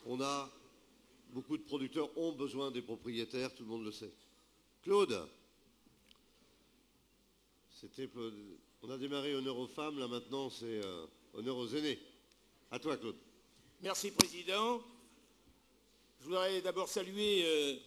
Beaucoup de producteurs ont besoin des propriétaires, tout le monde le sait. Claude, on a démarré honneur aux femmes, là maintenant c'est honneur aux aînés. À toi, Claude. Merci, Président. Je voudrais d'abord saluer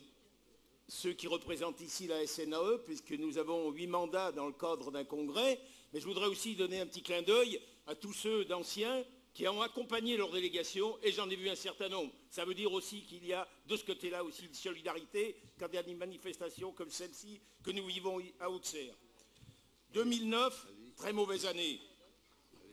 ceux qui représentent ici la SNAE, puisque nous avons 8 mandats dans le cadre d'un congrès, mais je voudrais aussi donner un petit clin d'œil à tous ceux d'anciens qui ont accompagné leur délégation, et j'en ai vu un certain nombre. Ça veut dire aussi qu'il y a de ce côté-là aussi une solidarité quand il y a des manifestations comme celle-ci que nous vivons à Auxerre. 2009, très mauvaise année.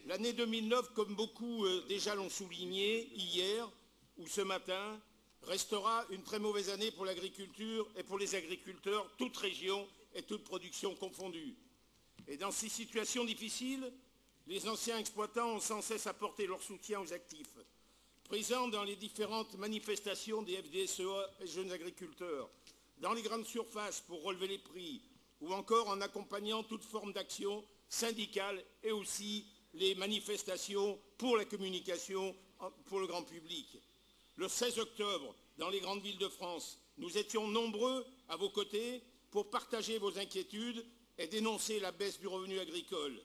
L'année 2009, comme beaucoup déjà l'ont souligné hier ou ce matin, restera une très mauvaise année pour l'agriculture et pour les agriculteurs, toutes régions et toutes productions confondues. Et dans ces situations difficiles, les anciens exploitants ont sans cesse apporté leur soutien aux actifs. Présents dans les différentes manifestations des FDSEA et jeunes agriculteurs, dans les grandes surfaces pour relever les prix, ou encore en accompagnant toute forme d'action syndicale et aussi les manifestations pour la communication pour le grand public. Le 16 octobre, dans les grandes villes de France, nous étions nombreux à vos côtés pour partager vos inquiétudes et dénoncer la baisse du revenu agricole.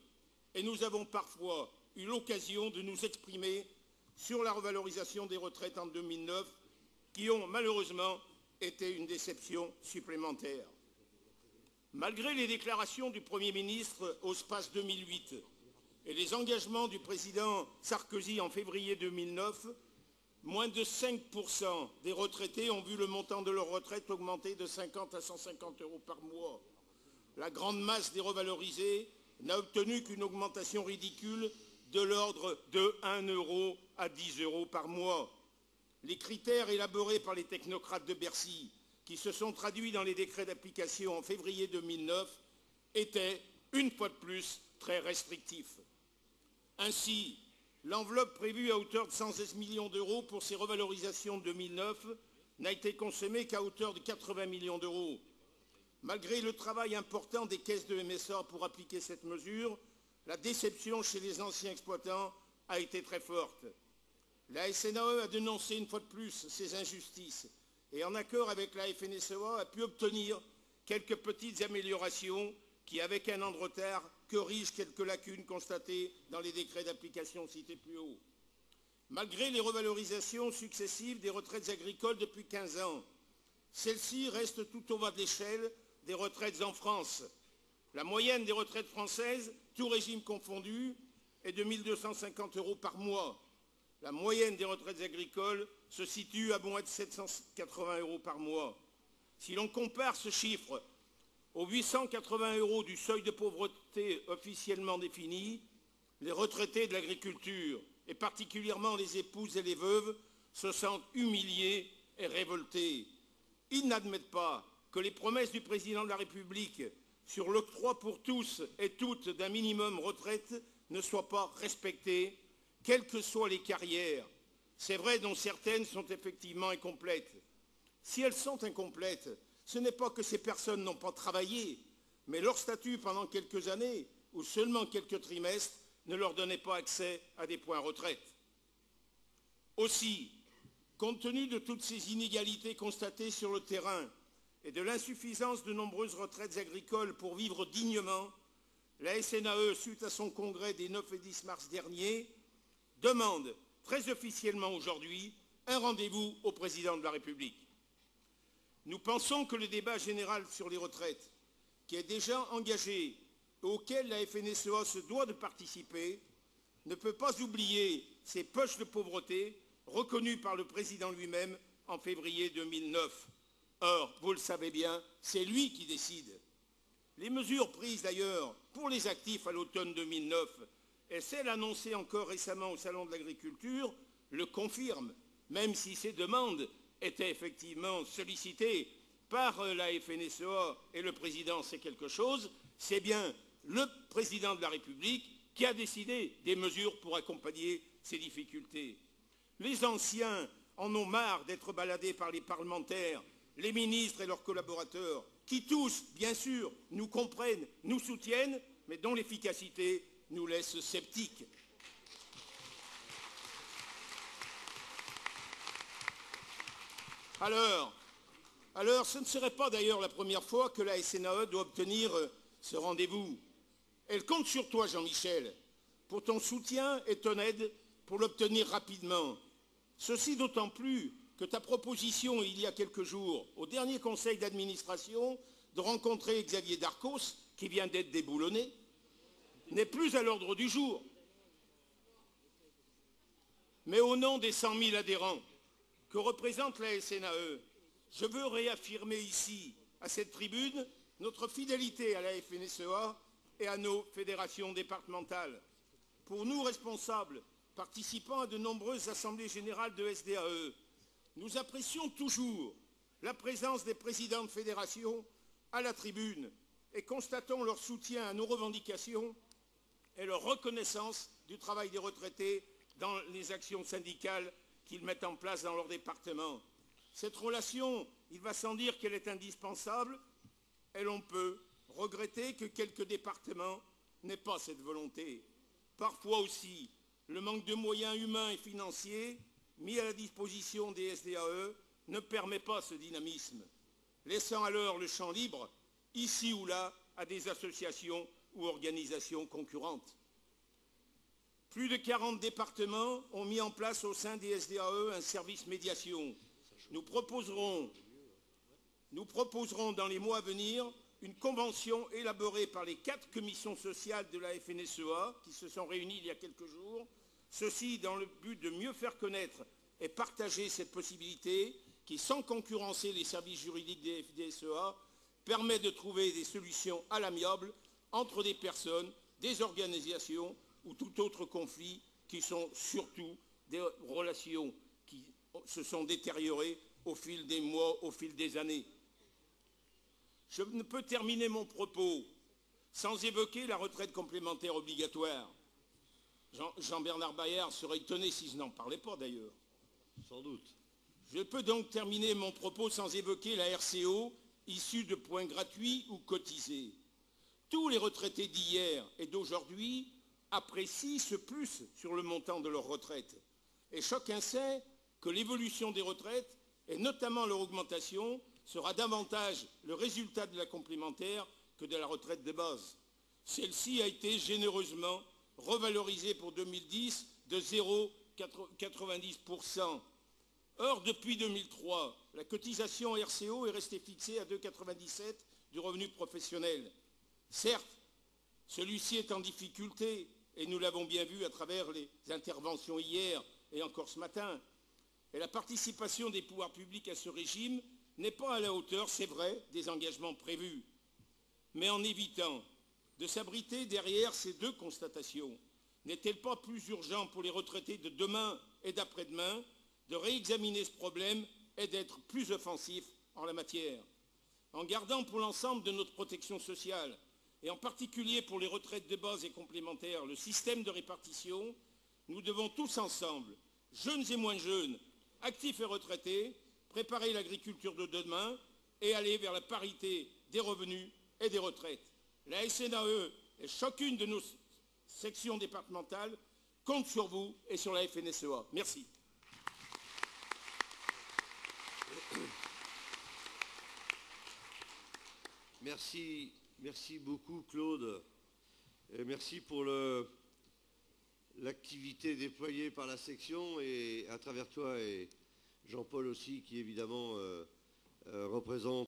Et nous avons parfois eu l'occasion de nous exprimer sur la revalorisation des retraites en 2009, qui ont malheureusement été une déception supplémentaire. Malgré les déclarations du Premier ministre au SPACE 2008 et les engagements du président Sarkozy en février 2009, moins de 5% des retraités ont vu le montant de leur retraite augmenter de 50 à 150 euros par mois. La grande masse des revalorisés n'a obtenu qu'une augmentation ridicule de l'ordre de 1 euro à 10 euros par mois. Les critères élaborés par les technocrates de Bercy, qui se sont traduits dans les décrets d'application en février 2009, étaient, une fois de plus, très restrictifs. Ainsi, l'enveloppe prévue à hauteur de 116 millions d'euros pour ces revalorisations de 2009 n'a été consommée qu'à hauteur de 80 millions d'euros. Malgré le travail important des caisses de MSA pour appliquer cette mesure, la déception chez les anciens exploitants a été très forte. La SNAE a dénoncé une fois de plus ces injustices et en accord avec la FNSEA a pu obtenir quelques petites améliorations qui, avec un an de retard, corrigent quelques lacunes constatées dans les décrets d'application cités plus haut. Malgré les revalorisations successives des retraites agricoles depuis 15 ans, celles-ci restent tout au bas de l'échelle des retraites en France. La moyenne des retraites françaises, tout régime confondu, est de 1 250 euros par mois. La moyenne des retraites agricoles se situe à moins de 780 euros par mois. Si l'on compare ce chiffre aux 880 euros du seuil de pauvreté officiellement défini, les retraités de l'agriculture, et particulièrement les épouses et les veuves, se sentent humiliés et révoltés. Ils n'admettent pas que les promesses du président de la République sur l'octroi pour tous et toutes d'un minimum retraite ne soient pas respectées, quelles que soient les carrières. C'est vrai, dont certaines sont effectivement incomplètes. Si elles sont incomplètes, ce n'est pas que ces personnes n'ont pas travaillé, mais leur statut pendant quelques années, ou seulement quelques trimestres, ne leur donnait pas accès à des points retraite. Aussi, compte tenu de toutes ces inégalités constatées sur le terrain et de l'insuffisance de nombreuses retraites agricoles pour vivre dignement, la SNAE, suite à son congrès des 9 et 10 mars dernier, demande très officiellement aujourd'hui un rendez-vous au président de la République. Nous pensons que le débat général sur les retraites, qui est déjà engagé et auquel la FNSEA se doit de participer, ne peut pas oublier ces poches de pauvreté reconnues par le président lui-même en février 2009. Or, vous le savez bien, c'est lui qui décide. Les mesures prises d'ailleurs pour les actifs à l'automne 2009 et celles annoncées encore récemment au Salon de l'agriculture le confirment, même si ces demandes étaient effectivement sollicitées par la FNSEA et le président sait quelque chose, c'est bien le président de la République qui a décidé des mesures pour accompagner ces difficultés. Les anciens en ont marre d'être baladés par les parlementaires, les ministres et leurs collaborateurs, qui tous, bien sûr, nous comprennent, nous soutiennent, mais dont l'efficacité nous laisse sceptiques. Alors, ce ne serait pas d'ailleurs la première fois que la SNAE doit obtenir ce rendez-vous. Elle compte sur toi, Jean-Michel, pour ton soutien et ton aide pour l'obtenir rapidement. Ceci d'autant plus que ta proposition, il y a quelques jours, au dernier conseil d'administration, de rencontrer Xavier Darcos, qui vient d'être déboulonné, n'est plus à l'ordre du jour. Mais au nom des 100 000 adhérents que représente la SNAE, je veux réaffirmer ici, à cette tribune, notre fidélité à la FNSEA et à nos fédérations départementales. Pour nous, responsables, participant à de nombreuses assemblées générales de SDAE, nous apprécions toujours la présence des présidents de fédérations à la tribune et constatons leur soutien à nos revendications et leur reconnaissance du travail des retraités dans les actions syndicales qu'ils mettent en place dans leur département. Cette relation, il va sans dire qu'elle est indispensable, et l'on peut regretter que quelques départements n'aient pas cette volonté. Parfois aussi, le manque de moyens humains et financiers mis à la disposition des SDAE ne permet pas ce dynamisme, laissant alors le champ libre, ici ou là, à des associations ou organisations concurrentes. Plus de 40 départements ont mis en place au sein des SDAE un service médiation. Nous proposerons dans les mois à venir une convention élaborée par les 4 commissions sociales de la FNSEA qui se sont réunies il y a quelques jours, ceci dans le but de mieux faire connaître et partager cette possibilité qui, sans concurrencer les services juridiques des FNSEA, permet de trouver des solutions à l'amiable entre des personnes, des organisations ou tout autre conflit qui sont surtout des relations qui se sont détériorées au fil des mois, au fil des années. Je ne peux terminer mon propos sans évoquer la retraite complémentaire obligatoire. Jean-Bernard Bayard serait étonné si je n'en parlais pas d'ailleurs. Sans doute. Je peux donc terminer mon propos sans évoquer la RCO issue de points gratuits ou cotisés. Tous les retraités d'hier et d'aujourd'hui apprécient ce plus sur le montant de leur retraite. Et chacun sait que l'évolution des retraites, et notamment leur augmentation, sera davantage le résultat de la complémentaire que de la retraite de base. Celle-ci a été généreusement revalorisée pour 2010 de 0,90%. Or, depuis 2003, la cotisation RCO est restée fixée à 2,97 du revenu professionnel. Certes, celui-ci est en difficulté, et nous l'avons bien vu à travers les interventions hier et encore ce matin. Et la participation des pouvoirs publics à ce régime n'est pas à la hauteur, c'est vrai, des engagements prévus. Mais en évitant de s'abriter derrière ces 2 constatations, n'est-il pas plus urgent pour les retraités de demain et d'après-demain de réexaminer ce problème et d'être plus offensif en la matière, en gardant pour l'ensemble de notre protection sociale, et en particulier pour les retraites de base et complémentaires, le système de répartition, nous devons tous ensemble, jeunes et moins jeunes, actifs et retraités, préparer l'agriculture de demain et aller vers la parité des revenus et des retraites. La SNAE et chacune de nos sections départementales comptent sur vous et sur la FNSEA. Merci. Merci beaucoup, Claude. Et merci pour l'activité déployée par la section et à travers toi et Jean-Paul aussi, qui évidemment représente